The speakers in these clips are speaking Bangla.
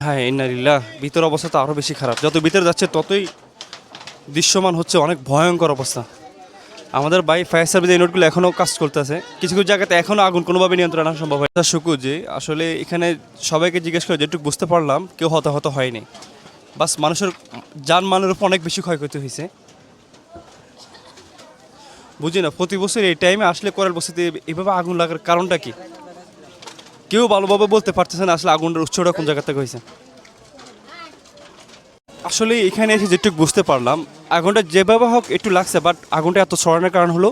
হ্যাঁ, ইন্নালিল্লাহ। ভিতর অবস্থা তো আরও বেশি খারাপ। যত ভিতরে যাচ্ছে ততই দৃশ্যমান হচ্ছে অনেক ভয়ঙ্কর অবস্থা। আমাদের ফায়ার সার্ভিস এই নোটগুলো এখনও কাজ করতেছে। কিছু কিছু জায়গাতে এখনও আগুন কোনোভাবে নিয়ন্ত্রণ আনা সম্ভব হয় না। শুকু যে আসলে এখানে সবাইকে জিজ্ঞেস করে যেটুকু বুঝতে পারলাম কেউ হতাহত হয়নি। বাস মানুষের যানমালের উপর অনেক বেশি ক্ষয়ক্ষতি হয়েছে। বুঝি না প্রতি বছর এই টাইমে আসলে করার বস্তিতে এভাবে আগুন লাগার কারণটা কি কেউ ভালোভাবে বলতে পারতেছে না আসলে আগুনের উৎসটা কোন জায়গা থেকে হয়েছে। আসলে এখানে এসে যেটুকু বুঝতে পারলাম আগুনটা যেভাবে হোক একটু লাগছে, বাট আগুনটা এত ছড়ানোর কারণ হলো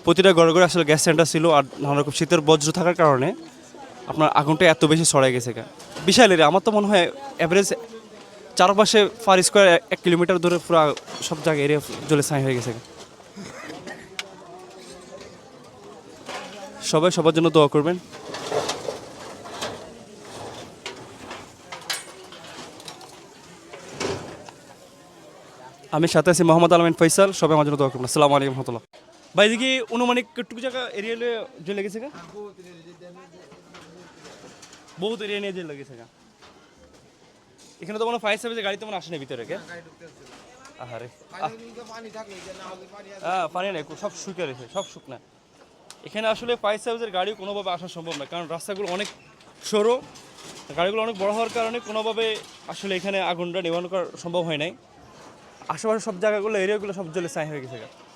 প্রতিটা ঘরে ঘরে আসলে গ্যাস সিলিন্ডার ছিল আর নানা রকম শীতের বজ্র থাকার কারণে আপনার আগুনটা এত বেশি ছড়াই গেছে। বিশাল এরিয়া, আমার তো মনে হয় অ্যাভারেজ চারপাশে 4 স্কোয়ার 1 কিলোমিটার ধরে পুরো সব জায়গায় এরিয়া জ্বলে ছাই হয়ে গেছে। সবাই সবার জন্য দোয়া করবেন। আমি সাথে আছি মোহাম্মদ আলমিন ফয়সাল। সবাই আমার জন্য দোয়া করবেন। আসসালামু আলাইকুম রহমতুল্লাহ। ভাই দেখি অনুমানিক কতটুকু জায়গা এরিয়া জ্বলে গেছে গা? বহুত এরিয়া নিয়ে জ্বলে গেছে গা। এখানে তো কোনো ফায়ার সার্ভিসের গাড়ি তেমন আসে না ভিতরে কে? আহারে পানি নেই, সব শুকিয়ে রয়েছে, সব শুকনা। এখানে আসলে ফায়ার সার্ভিসের গাড়ি কোনোভাবে আসা সম্ভব না, কারণ রাস্তাগুলো অনেক সরু, গাড়িগুলো অনেক বড় হওয়ার কারণে কোনোভাবে আসলে এখানে আগুনটা নিবারণ করা সম্ভব হয় নাই। আশেপাশে সব জায়গাগুলো এরিয়াগুলো সব জ্বলে ছাই হয়ে গেছে।